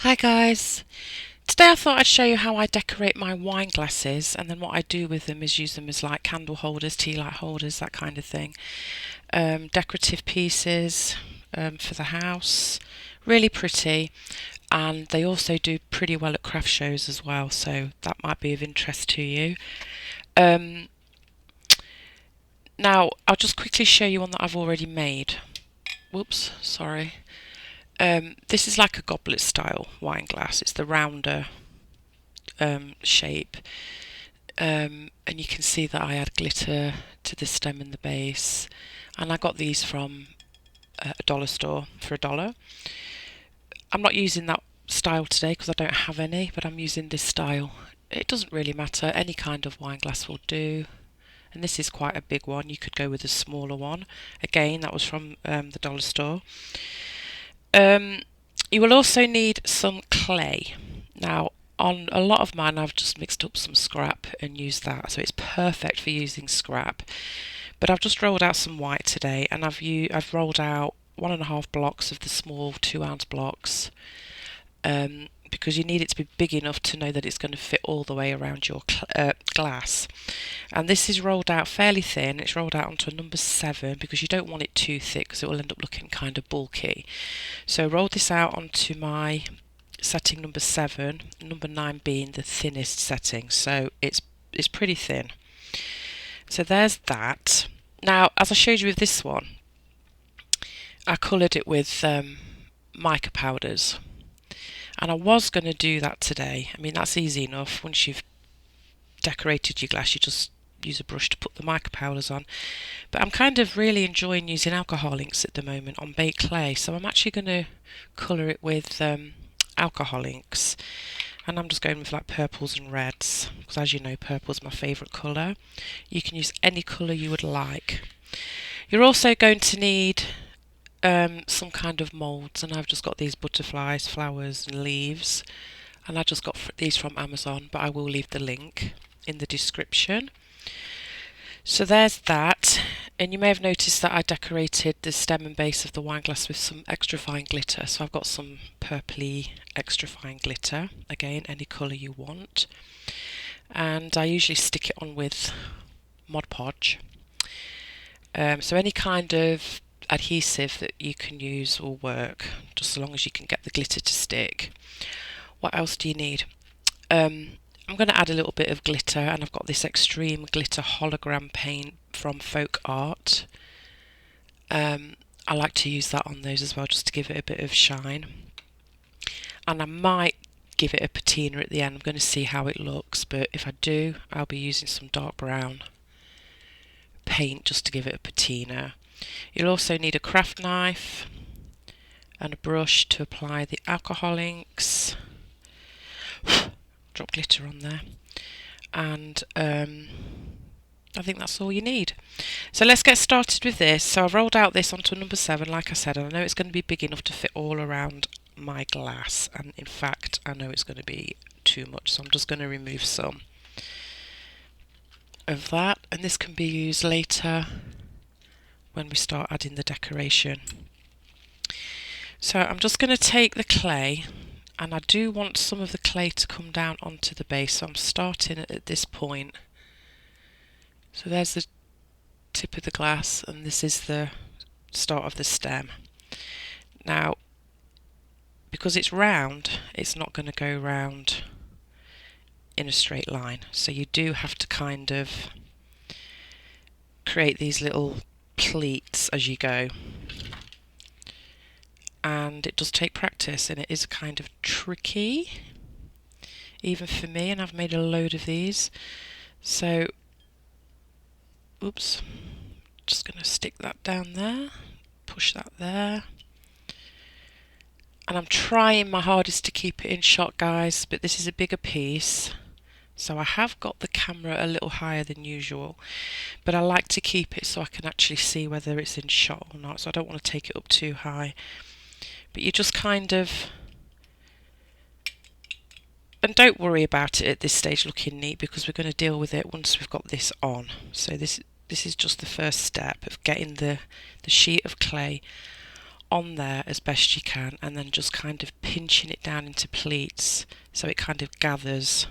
Hi guys! Today I thought I'd show you how I decorate my wine glasses, and then what I do with them is use them as like candle holders, tea light holders, that kind of thing. Decorative pieces for the house, really pretty, and they also do pretty well at craft shows as well, so that might be of interest to you. Um, Now I'll just quickly show you one that I've already made. Whoops, sorry. This is like a goblet style wine glass. It's the rounder shape, and you can see that I add glitter to the stem and the base, and I got these from a dollar store for $1. I'm not using that style today because I don't have any, but I'm using this style. It doesn't really matter, any kind of wine glass will do, and this is quite a big one. You could go with a smaller one. Again, that was from the dollar store. You will also need some clay. Now, on a lot of mine, I've just mixed up some scrap and used that, so it's perfect for using scrap. But I've just rolled out some white today, and I've rolled out 1.5 blocks of the small 2-ounce blocks, because you need it to be big enough to know that it's going to fit all the way around your glass. And this is rolled out fairly thin. It's rolled out onto a number 7 because you don't want it too thick because it will end up looking kind of bulky. So roll this out onto my setting number 7, number 9 being the thinnest setting, so it's pretty thin. So there's that. Now, as I showed you with this one, I coloured it with mica powders, and I was going to do that today. I mean, that's easy enough. Once you've decorated your glass, you just use a brush to put the mica powders on. But I'm kind of really enjoying using alcohol inks at the moment on baked clay, so I'm actually going to colour it with alcohol inks, and I'm just going with like purples and reds because, as you know, purple is my favourite colour. You can use any colour you would like. You're also going to need some kind of moulds, and I've just got these butterflies, flowers and leaves, and I just got these from Amazon, but I will leave the link in the description. So there's that, and you may have noticed that I decorated the stem and base of the wine glass with some extra fine glitter. So I've got some purpley extra fine glitter, again any colour you want, and I usually stick it on with Mod Podge. So any kind of adhesive that you can use will work, just so long as you can get the glitter to stick. What else do you need? I'm going to add a little bit of glitter, and I've got this extreme glitter hologram paint from Folk Art. I like to use that on those as well, just to give it a bit of shine. And I might give it a patina at the end. I'm going to see how it looks, but if I do, I'll be using some dark brown paint just to give it a patina. You'll also need a craft knife and a brush to apply the alcohol inks. Drop glitter on there, and I think that's all you need. So let's get started with this. So I've rolled out this onto number 7, like I said, and I know it's going to be big enough to fit all around my glass, and in fact I know it's going to be too much, so I'm just going to remove some of that, and this can be used later when we start adding the decoration. So I'm just going to take the clay, and I do want some of the clay to come down onto the base, so I'm starting at this point. So there's the tip of the glass, and this is the start of the stem. Now, because it's round, it's not going to go round in a straight line, so you do have to kind of create these little pleats as you go. And it does take practice, and it is kind of tricky, even for me, and I've made a load of these. So, oops, just going to stick that down there, push that there, and I'm trying my hardest to keep it in shot, guys, but this is a bigger piece, so I have got the camera a little higher than usual, but I like to keep it so I can actually see whether it's in shot or not, so I don't want to take it up too high. But you just kind of, and don't worry about it at this stage looking neat, because we're going to deal with it once we've got this on. So this is just the first step of getting the sheet of clay on there as best you can, and then just kind of pinching it down into pleats so it kind of gathers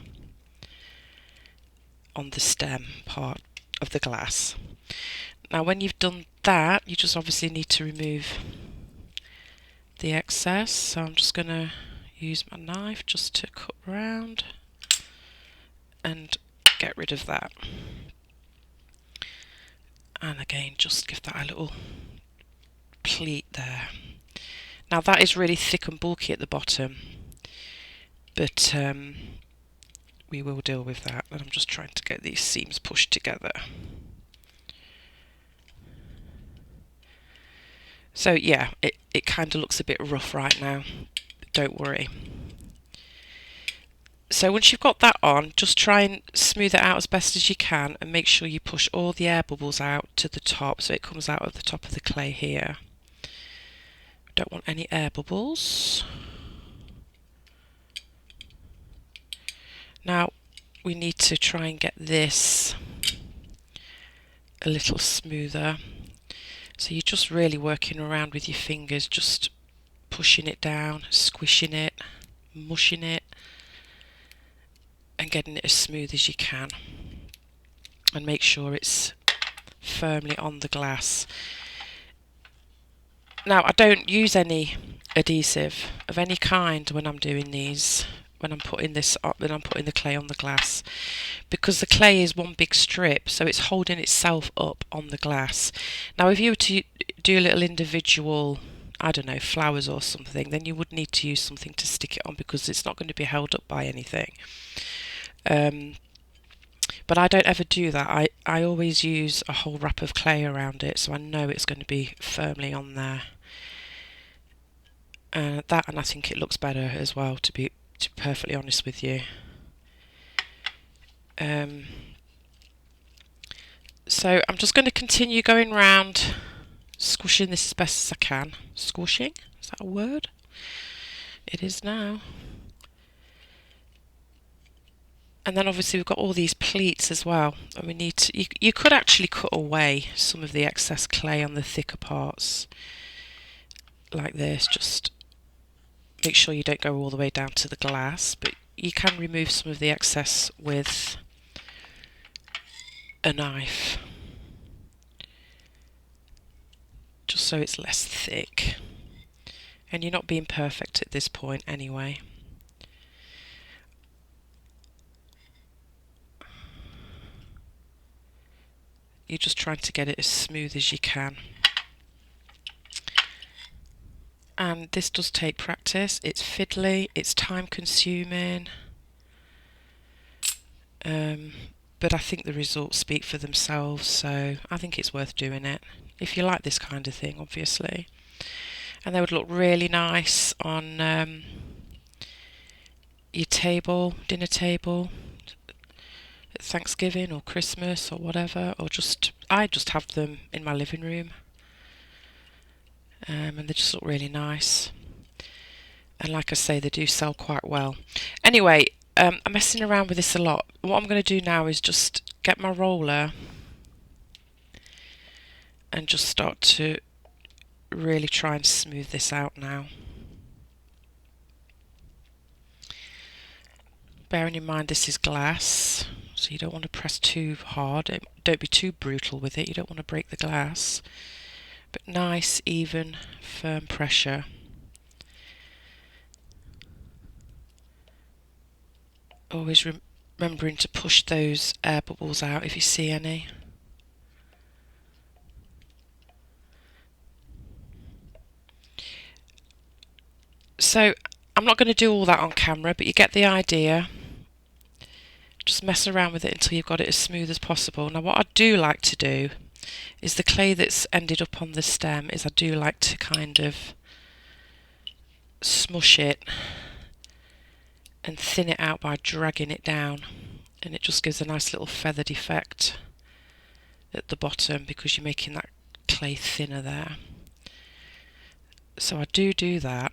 on the stem part of the glass. Now when you've done that, you just obviously need to remove the excess, so I'm just going to use my knife just to cut round and get rid of that. And again, just give that a little pleat there. Now that is really thick and bulky at the bottom, but we will deal with that. And I'm just trying to get these seams pushed together. So yeah, it kind of looks a bit rough right now, but don't worry. So once you've got that on, just try and smooth it out as best as you can, and make sure you push all the air bubbles out to the top so it comes out of the top of the clay here. Don't want any air bubbles. Now we need to try and get this a little smoother. So you're just really working around with your fingers, just pushing it down, squishing it, mushing it, and getting it as smooth as you can. And make sure it's firmly on the glass. Now I don't use any adhesive of any kind when I'm doing these, when I'm putting this up, when I'm putting the clay on the glass, because the clay is one big strip, so it's holding itself up on the glass. Now if you were to do a little individual, I don't know, flowers or something, then you would need to use something to stick it on, because it's not going to be held up by anything. But I don't ever do that. I always use a whole wrap of clay around it, so I know it's going to be firmly on there. That, and I think it looks better as well, to be perfectly honest with you. So I'm just going to continue going round, squishing this as best as I can. Squishing? Is that a word? It is now. And then obviously we've got all these pleats as well, and we need to, you could actually cut away some of the excess clay on the thicker parts like this. Just make sure you don't go all the way down to the glass, but you can remove some of the excess with a knife, just so it's less thick. And you're not being perfect at this point anyway. You're just trying to get it as smooth as you can. And this does take practice. It's fiddly, it's time consuming, but I think the results speak for themselves, so I think it's worth doing it if you like this kind of thing, obviously. And they would look really nice on your table, dinner table, at Thanksgiving or Christmas or whatever, or I just have them in my living room. And they just look really nice, and like I say, they do sell quite well. Anyway, I'm messing around with this a lot. What I'm going to do now is just get my roller and just start to really try and smooth this out now. Bearing in mind this is glass, so you don't want to press too hard. Don't be too brutal with it, you don't want to break the glass. But nice, even, firm pressure. Always remembering to push those air bubbles out if you see any. So I'm not going to do all that on camera, but you get the idea. Just mess around with it until you've got it as smooth as possible. Now what I do like to do is the clay that's ended up on the stem, is I do like to kind of smush it and thin it out by dragging it down, and it just gives a nice little feathered effect at the bottom because you're making that clay thinner there. So I do that.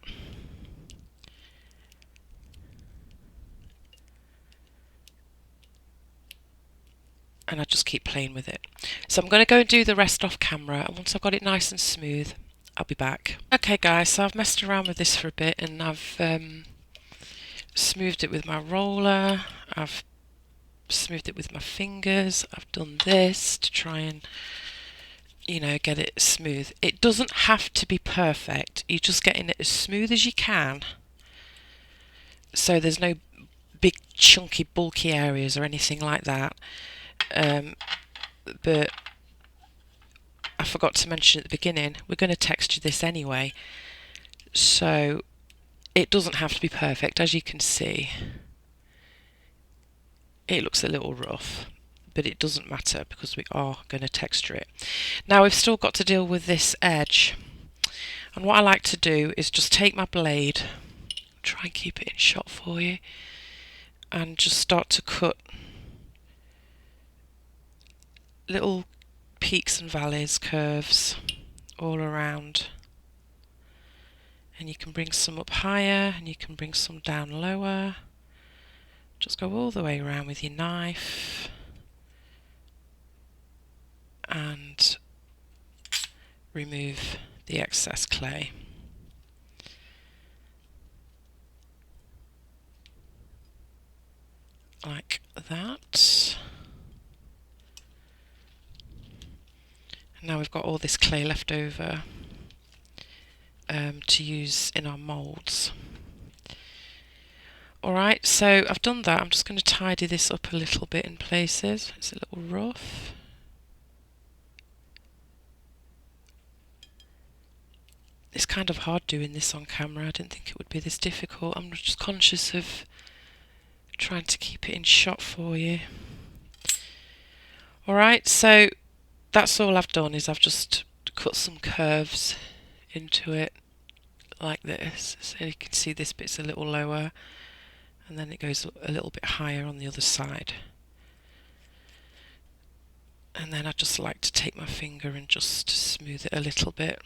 And I just keep playing with it. So I'm going to go and do the rest off camera, and once I've got it nice and smooth, I'll be back. Okay guys, so I've messed around with this for a bit and I've smoothed it with my roller, I've smoothed it with my fingers, I've done this to try and, you know, get it smooth. It doesn't have to be perfect, you're just getting it as smooth as you can, so there's no big chunky bulky areas or anything like that. But I forgot to mention at the beginning, we're going to texture this anyway, so it doesn't have to be perfect. As you can see, it looks a little rough, but it doesn't matter because we are going to texture it. Now we've still got to deal with this edge, and what I like to do is just take my blade, try and keep it in shot for you, and just start to cut little peaks and valleys, curves all around. And you can bring some up higher and you can bring some down lower. Just go all the way around with your knife and remove the excess clay. Like that. And now we've got all this clay left over to use in our moulds. Alright, so I've done that. I'm just going to tidy this up a little bit in places. It's a little rough. It's kind of hard doing this on camera. I didn't think it would be this difficult. I'm just conscious of trying to keep it in shot for you. Alright, so that's all I've done, is I've just cut some curves into it like this. So you can see this bit's a little lower and then it goes a little bit higher on the other side. And then I just like to take my finger and just smooth it a little bit.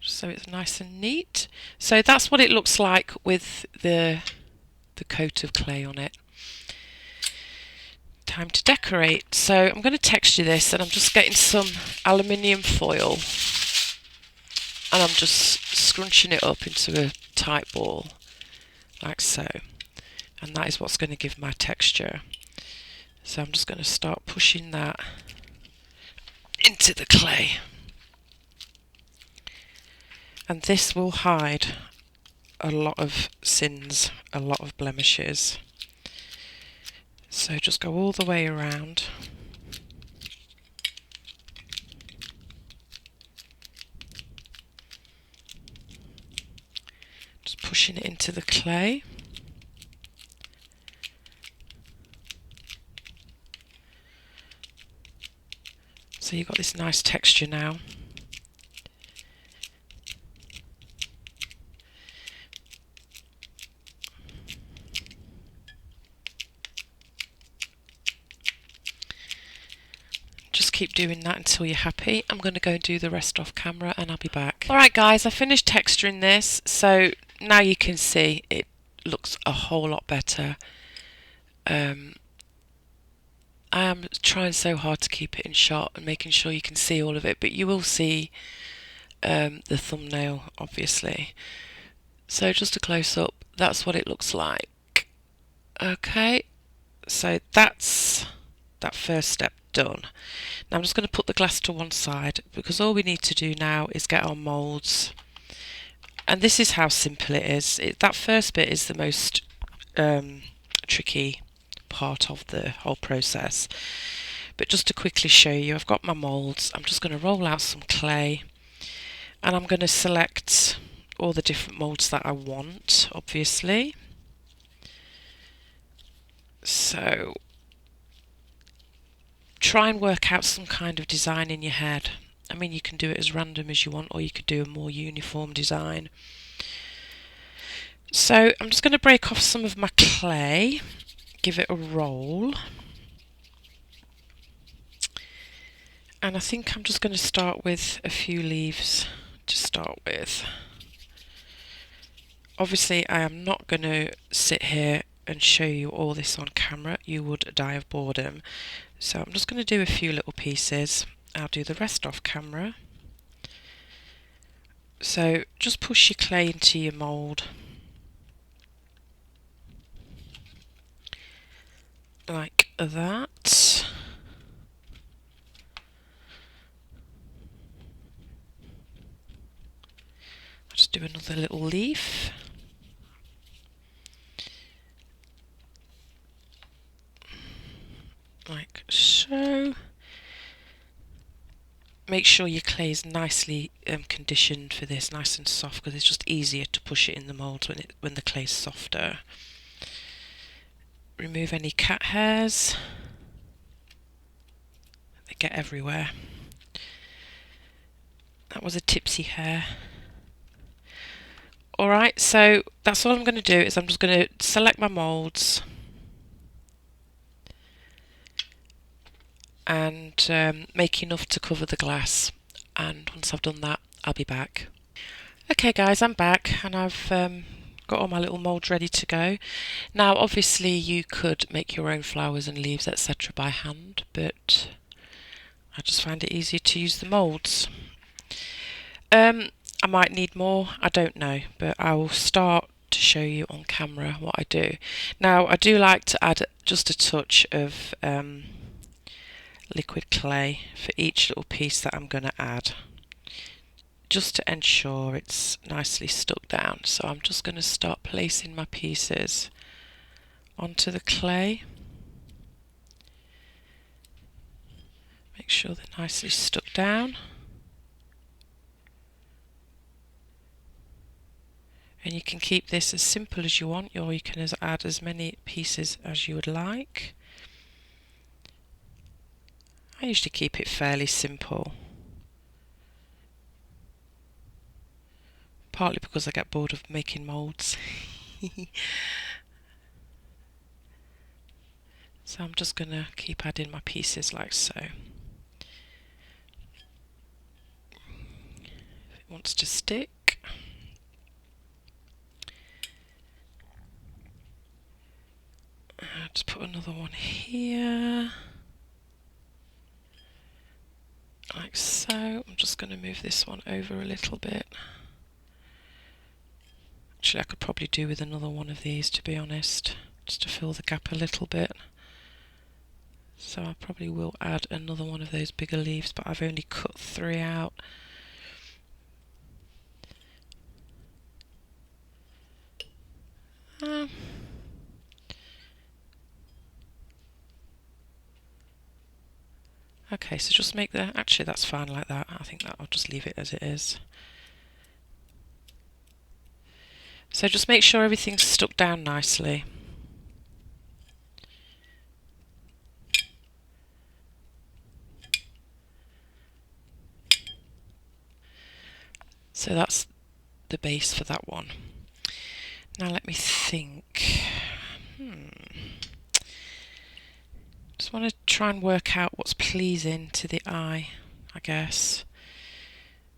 So it's nice and neat. So that's what it looks like with the coat of clay on it. Time to decorate. So I'm going to texture this, and I'm just getting some aluminium foil and I'm just scrunching it up into a tight ball like so, and that is what's going to give my texture. So I'm just going to start pushing that into the clay, and this will hide a lot of sins, a lot of blemishes. So just go all the way around. Just pushing it into the clay. So you've got this nice texture now. Just keep doing that until you're happy. I'm going to go and do the rest off camera and I'll be back. Alright guys, I finished texturing this, so now you can see it looks a whole lot better. I am trying so hard to keep it in shot and making sure you can see all of it, but you will see the thumbnail obviously. So just a close up, that's what it looks like. Okay, so that's that first step done. Now I'm just going to put the glass to one side because all we need to do now is get our moulds, and this is how simple it is. That first bit is the most tricky part of the whole process, but just to quickly show you, I've got my moulds. I'm just going to roll out some clay and I'm going to select all the different moulds that I want, obviously. So try and work out some kind of design in your head. I mean, you can do it as random as you want, or you could do a more uniform design. So I'm just going to break off some of my clay, give it a roll, and I think I'm just going to start with a few leaves to start with. Obviously I am not going to sit here and show you all this on camera, you would die of boredom. So I'm just going to do a few little pieces. I'll do the rest off camera. So just push your clay into your mould like that. I'll just do another little leaf. Like so. Make sure your clay is nicely conditioned for this, nice and soft, because it's just easier to push it in the mould when the clay is softer. Remove any cat hairs. They get everywhere. That was a tipsy hair. Alright, so that's all I'm going to do is I'm just going to select my moulds and make enough to cover the glass, and once I've done that I'll be back. Okay guys, I'm back and I've got all my little moulds ready to go. Now obviously you could make your own flowers and leaves etc. by hand, but I just find it easier to use the moulds. I might need more, I don't know, but I will start to show you on camera what I do. Now I do like to add just a touch of liquid clay for each little piece that I'm going to add, just to ensure it's nicely stuck down. So I'm just going to start placing my pieces onto the clay. Make sure they're nicely stuck down. And you can keep this as simple as you want, or you can add as many pieces as you would like. I usually keep it fairly simple, partly because I get bored of making moulds. So I'm just going to keep adding my pieces like so. If it wants to stick, I'll just put another one here. Like so. I'm just going to move this one over a little bit. Actually, I could probably do with another one of these, to be honest, just to fill the gap a little bit. So I probably will add another one of those bigger leaves, but I've only cut 3 out. Okay, so just make the, actually that's fine like that. I think that I'll just leave it as it is. So just make sure everything's stuck down nicely. So that's the base for that one. Now let me think. Just want to try and work out what's pleasing to the eye, I guess.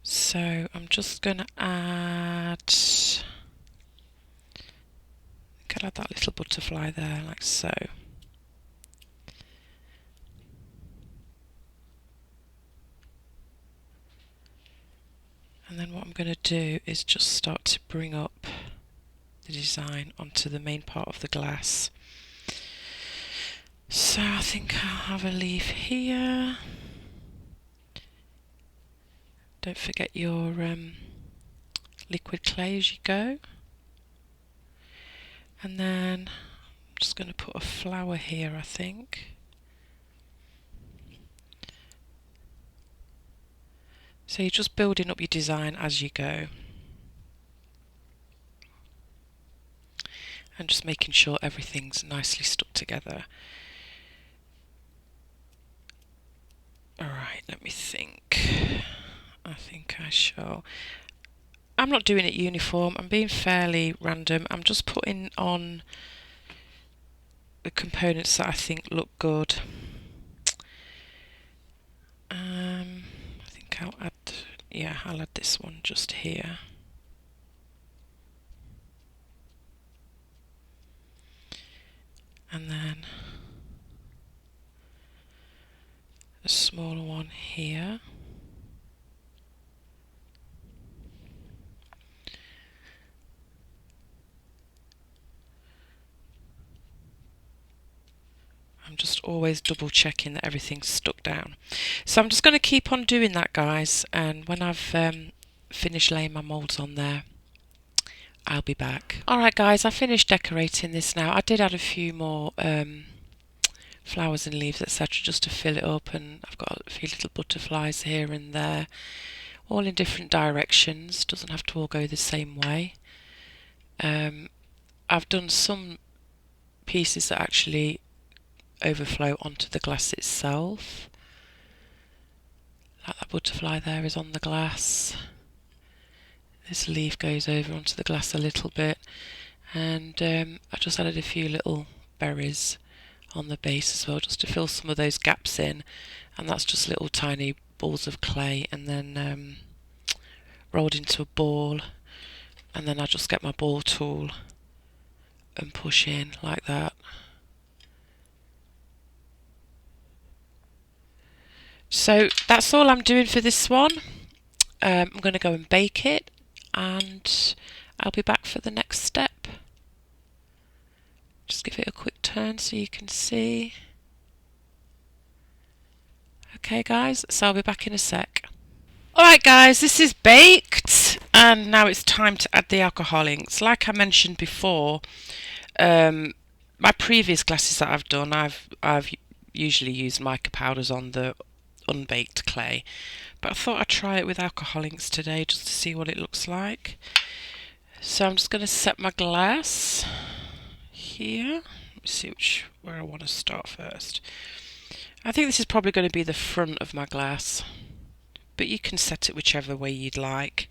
So I'm just going to add, I'll add that little butterfly there, like so. And then what I'm going to do is just start to bring up the design onto the main part of the glass. So I think I'll have a leaf here. Don't forget your liquid clay as you go. And then I'm just going to put a flower here, I think. So you're just building up your design as you go. And just making sure everything's nicely stuck together. Alright, let me think. I think I shall. I'm not doing it uniform, I'm being fairly random. I'm just putting on the components that I think look good. I think I'll add, yeah, I'll add this one just here. and then a smaller one here. I'm just always double checking that everything's stuck down. So I'm just going to keep on doing that, guys, and when I've finished laying my moulds on there, I'll be back. Alright guys, I finished decorating this now. I did add a few more flowers and leaves, etc., just to fill it up, and I've got a few little butterflies here and there, all in different directions. Doesn't have to all go the same way. I've done some pieces that actually overflow onto the glass itself, like that butterfly there is on the glass. This leaf goes over onto the glass a little bit, and I just added a few little berries on the base as well, just to fill some of those gaps in, and that's just little tiny balls of clay, and then rolled into a ball, and then I just get my ball tool and push in like that. So that's all I'm doing for this one. I'm going to go and bake it, and I'll be back for the next step. Just give it a quick turn so you can see. Okay guys, so I'll be back in a sec. Alright guys, this is baked, and now it's time to add the alcohol inks. Like I mentioned before, my previous glasses that I've done, I've usually used mica powders on the unbaked clay, but I thought I'd try it with alcohol inks today just to see what it looks like. So I'm just going to set my glass here. Let me see where I want to start first. I think this is probably going to be the front of my glass, but you can set it whichever way you'd like.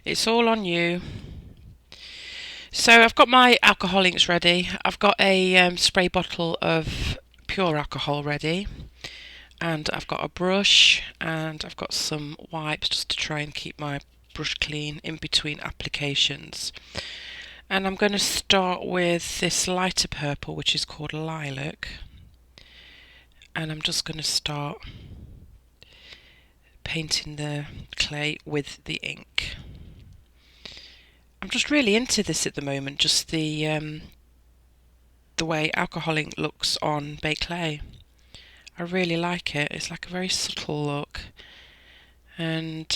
It's all on you. So I've got my alcohol inks ready. I've got a spray bottle of pure alcohol ready, and I've got a brush, and I've got some wipes just to try and keep my brush clean in between applications. And I'm going to start with this lighter purple, which is called Lilac, and I'm just going to start painting the clay with the ink. I'm just really into this at the moment, just the way alcohol ink looks on baked clay. I really like it. It's like a very subtle look, and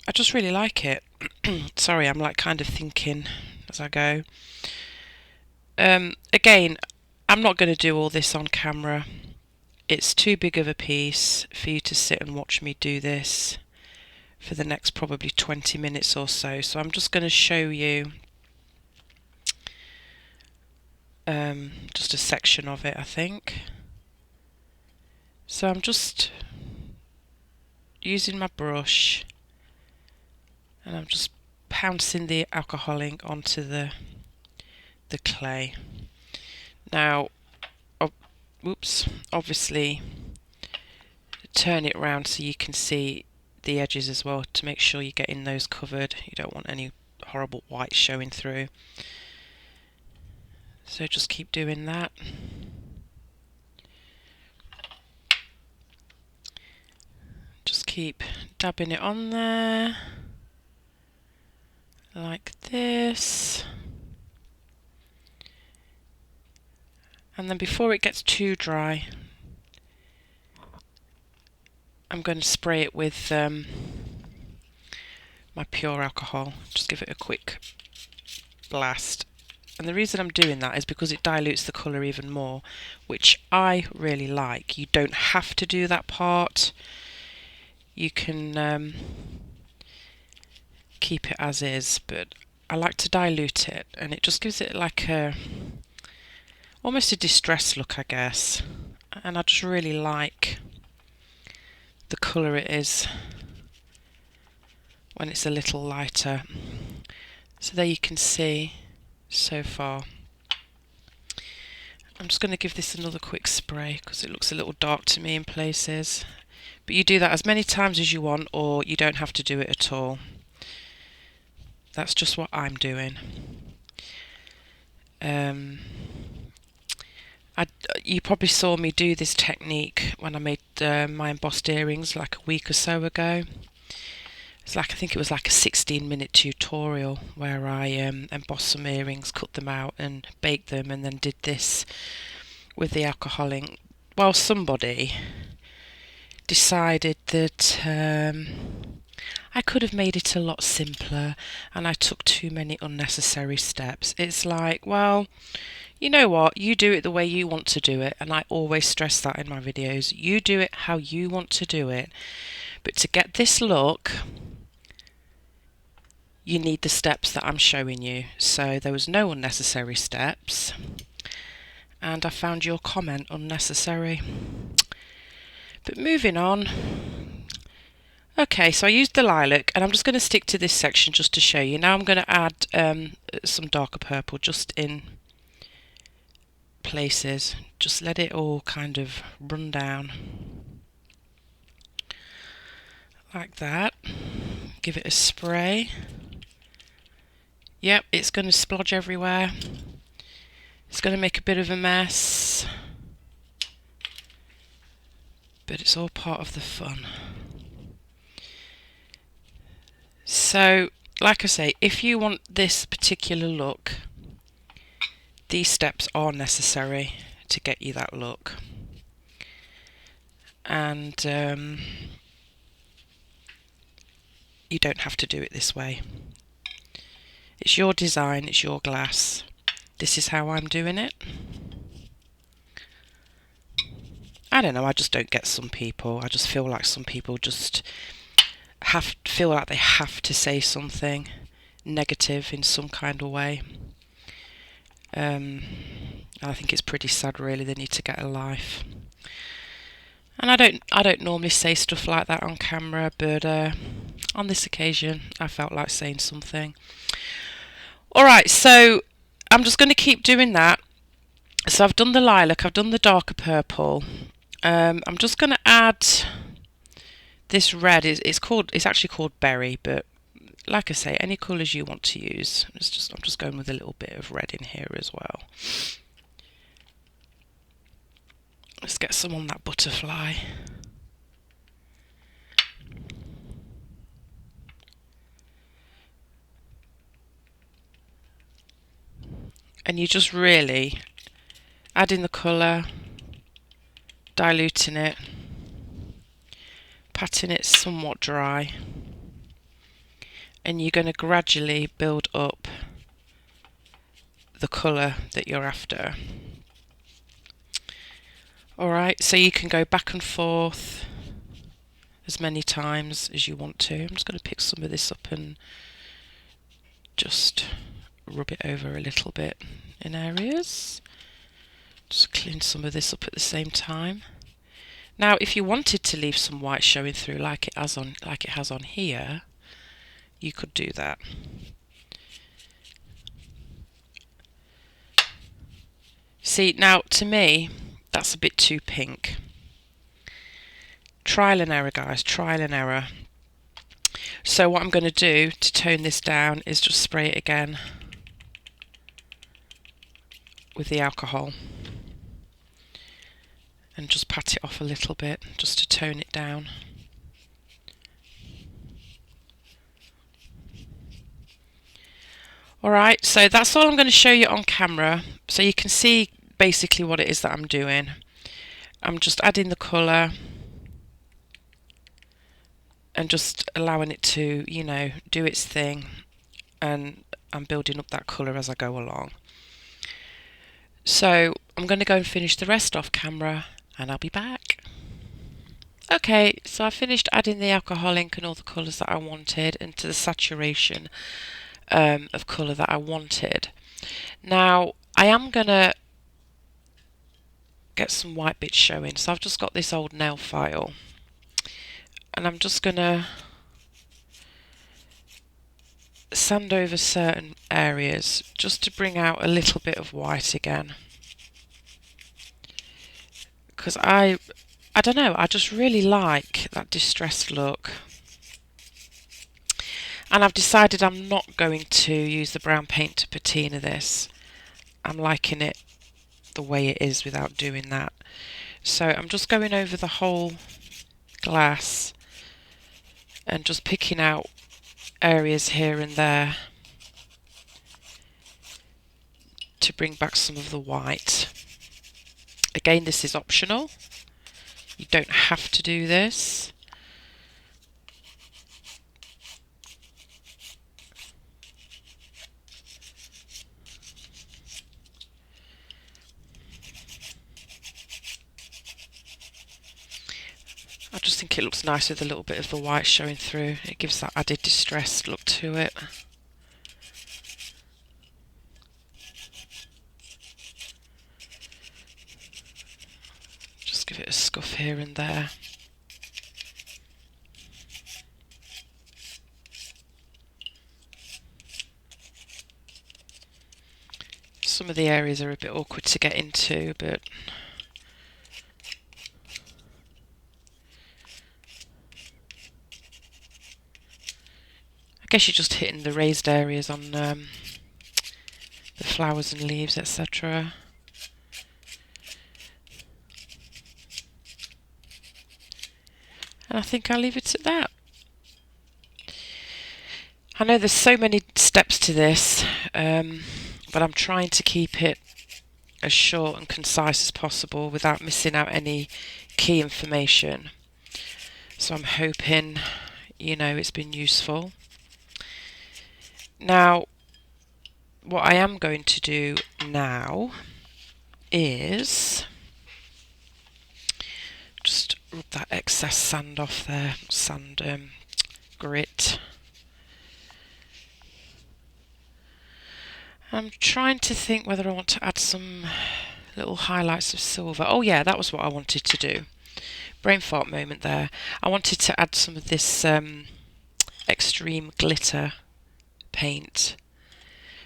I just really like it. Sorry, I'm like kind of thinking as I go. Again, I'm not going to do all this on camera. It's too big of a piece for you to sit and watch me do this for the next probably 20 minutes or so. So I'm just going to show you just a section of it, I think. So I'm just using my brush, and I'm just pouncing the alcohol ink onto the clay. Now, obviously turn it around so you can see the edges as well, to make sure you're getting those covered. You don't want any horrible white showing through. So just keep doing that. Just keep dabbing it on there like this. And then before it gets too dry, I'm going to spray it with my pure alcohol. Just give it a quick blast. And the reason I'm doing that is because it dilutes the colour even more, which I really like. You don't have to do that part. You can keep it as is, but I like to dilute it, and it just gives it like almost a distressed look, I guess. And I just really like the colour it is when it's a little lighter. So there you can see so far. I'm just going to give this another quick spray because it looks a little dark to me in places. But you do that as many times as you want, or you don't have to do it at all. That's just what I'm doing. You probably saw me do this technique when I made my embossed earrings like a week or so ago. It's like, I think it was like a 16-minute tutorial where I embossed some earrings, cut them out and baked them, and then did this with the alcohol ink. Well, somebody decided that I could have made it a lot simpler and I took too many unnecessary steps. It's like, well, you know what, you do it the way you want to do it, and I always stress that in my videos. You do it how you want to do it, but to get this look, you need the steps that I'm showing you. So there was no unnecessary steps, and I found your comment unnecessary. But moving on. Okay, so I used the lilac, and I'm just going to stick to this section just to show you. Now I'm going to add some darker purple just in places. Just let it all kind of run down like that. Give it a spray. Yep, it's going to splodge everywhere. It's going to make a bit of a mess, but it's all part of the fun. So, like I say, if you want this particular look, these steps are necessary to get you that look. And you don't have to do it this way. It's your design, it's your glass. This is how I'm doing it. I don't know, I just don't get some people. I just feel like some people just feel like they have to say something negative in some kind of way. I think it's pretty sad, really. They need to get a life. And I don't normally say stuff like that on camera, but on this occasion I felt like saying something. Alright, so I'm just going to keep doing that. So I've done the lilac, I've done the darker purple. I'm just going to add this red. It's actually called berry, but like I say, any colours you want to use. I'm just going with a little bit of red in here as well. Let's get some on that butterfly. And you just really adding the colour, diluting it, patting it somewhat dry, and you're going to gradually build up the colour that you're after. Alright, so you can go back and forth as many times as you want to. I'm just going to pick some of this up and just rub it over a little bit in areas. Just clean some of this up at the same time. Now, if you wanted to leave some white showing through like it has on here, you could do that. See, now to me, that's a bit too pink. Trial and error, guys, trial and error. So what I'm going to do to tone this down is just spray it again with the alcohol and just pat it off a little bit just to tone it down. Alright, so that's all I'm going to show you on camera, so you can see basically what it is that I'm doing. I'm just adding the colour and just allowing it to, you know, do its thing, and I'm building up that colour as I go along. So I'm going to go and finish the rest off camera and I'll be back. Okay, so I finished adding the alcohol ink and all the colours that I wanted into the saturation of colour that I wanted. Now I am going to get some white bits showing, so I've just got this old nail file and I'm just going to sand over certain areas just to bring out a little bit of white again, because I don't know, I just really like that distressed look. And I've decided I'm not going to use the brown paint to patina this. I'm liking it the way it is without doing that. So I'm just going over the whole glass and just picking out areas here and there to bring back some of the white. Again, this is optional. You don't have to do this. I just think it looks nice with a little bit of the white showing through. It gives that added distressed look to it. Just give it a scuff here and there. Some of the areas are a bit awkward to get into, but I guess you're just hitting the raised areas on the flowers and leaves, etc. And I think I'll leave it at that. I know there's so many steps to this, but I'm trying to keep it as short and concise as possible without missing out any key information. So I'm hoping, you know, it's been useful. Now, what I am going to do now is just rub that excess sand off there, grit. I'm trying to think whether I want to add some little highlights of silver. Oh yeah, that was what I wanted to do. Brain fart moment there. I wanted to add some of this extreme glitter paint.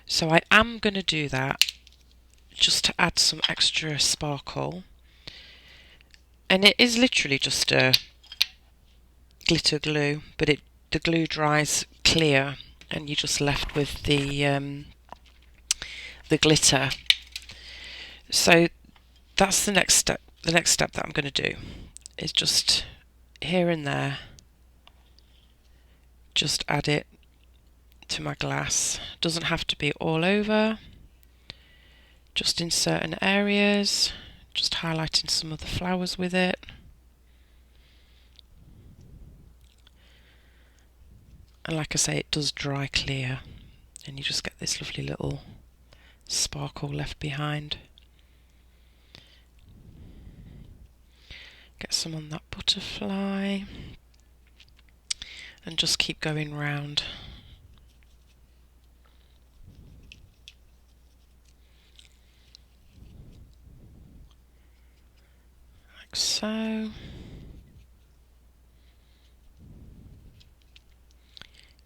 So I am going to do that just to add some extra sparkle. And it is literally just a glitter glue, but the glue dries clear and you're just left with the glitter. So that's the next step. The next step that I'm going to do is just here and there, just add it to my glass. Doesn't have to be all over, just in certain areas, just highlighting some of the flowers with it. And like I say, it does dry clear and you just get this lovely little sparkle left behind. Get some on that butterfly and just keep going round. Like so.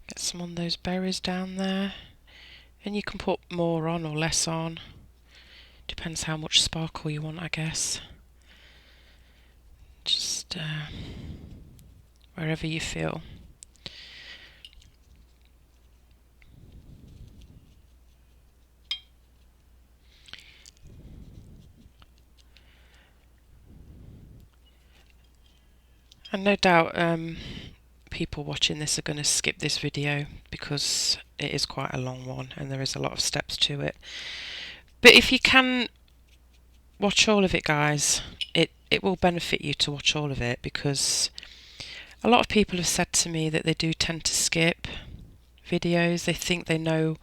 Get some on those berries down there, and you can put more on or less on. Depends how much sparkle you want, I guess. Just wherever you feel. And no doubt people watching this are going to skip this video because it is quite a long one and there is a lot of steps to it. But if you can watch all of it, guys, it will benefit you to watch all of it, because a lot of people have said to me that they do tend to skip videos. They think they know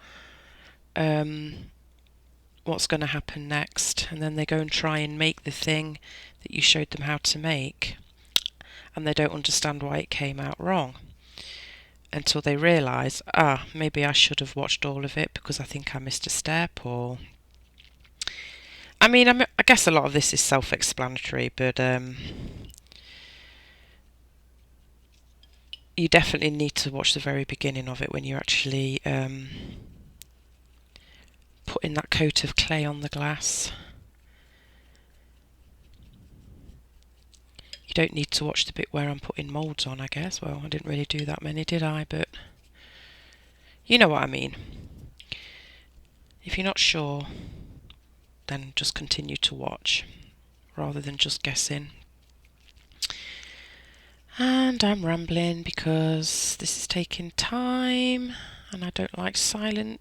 what's going to happen next, and then they go and try and make the thing that you showed them how to make, and they don't understand why it came out wrong until they realise, maybe I should have watched all of it because I think I missed a step. Or I mean, I guess a lot of this is self-explanatory, but you definitely need to watch the very beginning of it when you're actually putting that coat of clay on the glass. You don't need to watch the bit where I'm putting moulds on, I guess. Well, I didn't really do that many, did I? But You know what I mean. If you're not sure, then just continue to watch rather than just guessing. And I'm rambling because this is taking time and I don't like silent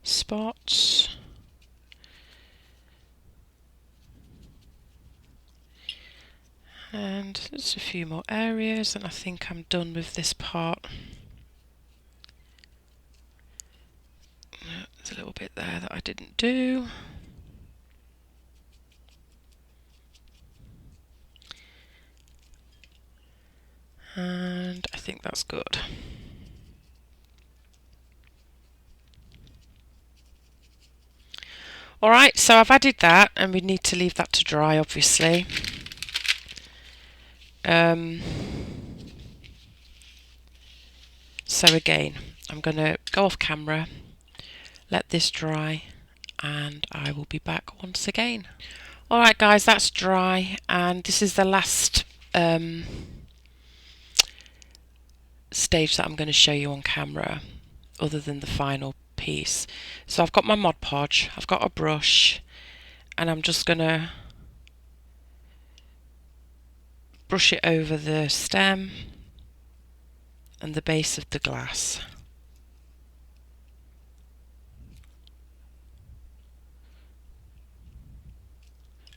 spots. And there's a few more areas and I think I'm done with this part. There's a little bit there that I didn't do. And I think that's good. Alright, so I've added that and we need to leave that to dry obviously. So again, I'm going to go off camera, let this dry, and I will be back once again. Alright guys, that's dry, and this is the last stage that I'm going to show you on camera, other than the final piece. So I've got my Mod Podge, I've got a brush, and I'm just going to brush it over the stem and the base of the glass.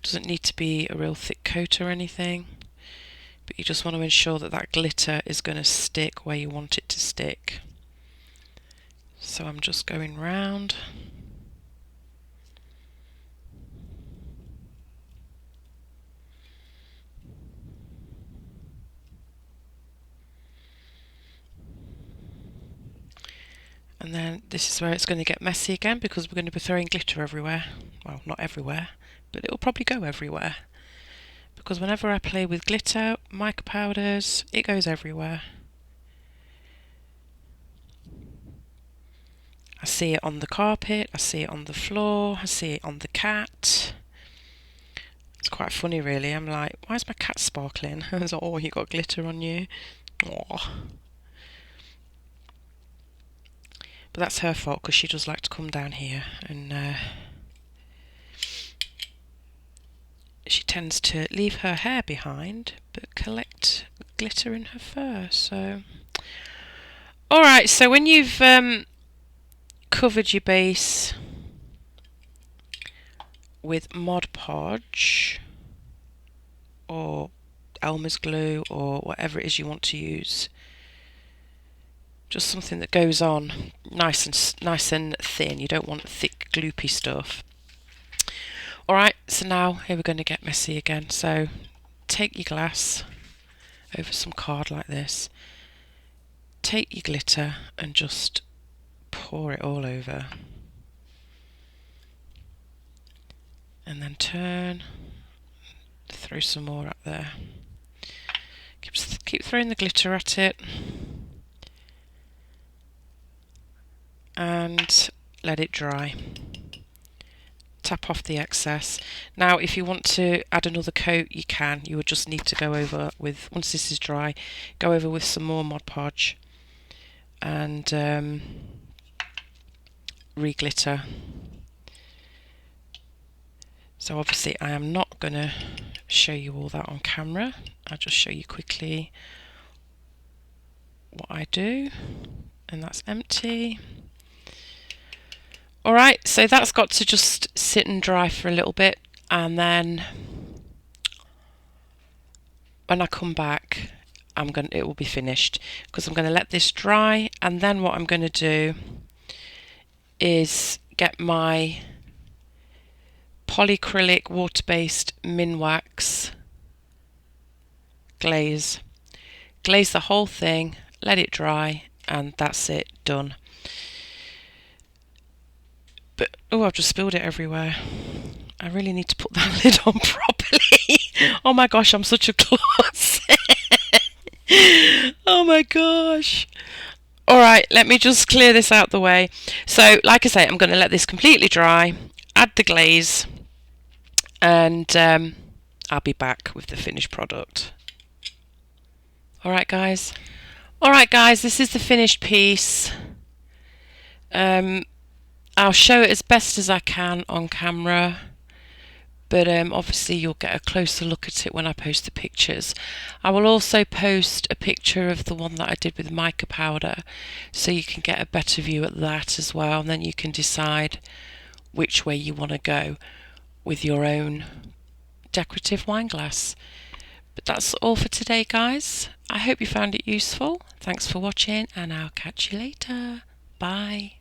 Doesn't need to be a real thick coat or anything, but you just want to ensure that that glitter is going to stick where you want it to stick. So I'm just going round. And then this is where it's going to get messy again because we're going to be throwing glitter everywhere. Well, not everywhere, but it'll probably go everywhere. Because whenever I play with glitter, mica powders, it goes everywhere. I see it on the carpet, I see it on the floor, I see it on the cat. It's quite funny really. I'm like, why is my cat sparkling? I was like, oh, you got glitter on you. Aww. But that's her fault because she does like to come down here and she tends to leave her hair behind but collect glitter in her fur. So, alright, so when you've covered your base with Mod Podge or Elmer's glue or whatever it is you want to use, just something that goes on nice and thin. You don't want thick gloopy stuff. Alright, so now here we're going to get messy again. So take your glass over some card like this, take your glitter and just pour it all over, and then turn, throw some more up there, keep throwing the glitter at it and let it dry. Tap off the excess. Now if you want to add another coat you can. You would just need to go over with, once this is dry, go over with some more Mod Podge and re-glitter. So obviously I am not going to show you all that on camera. I'll just show you quickly what I do, and that's empty. Alright, so that's got to just sit and dry for a little bit, and then when I come back it will be finished, because I'm going to let this dry, and then what I'm going to do is get my polyacrylic water-based Minwax glaze the whole thing, let it dry, and that's it, done. But oh, I've just spilled it everywhere. I really need to put that lid on properly. Oh my gosh, I'm such a klutz. Oh my gosh. Alright, let me just clear this out the way. So, like I say, I'm going to let this completely dry, add the glaze, and I'll be back with the finished product. Alright guys, this is the finished piece. I'll show it as best as I can on camera, but obviously you'll get a closer look at it when I post the pictures. I will also post a picture of the one that I did with mica powder, so you can get a better view at that as well, and then you can decide which way you want to go with your own decorative wine glass. But that's all for today, guys. I hope you found it useful. Thanks for watching, and I'll catch you later. Bye.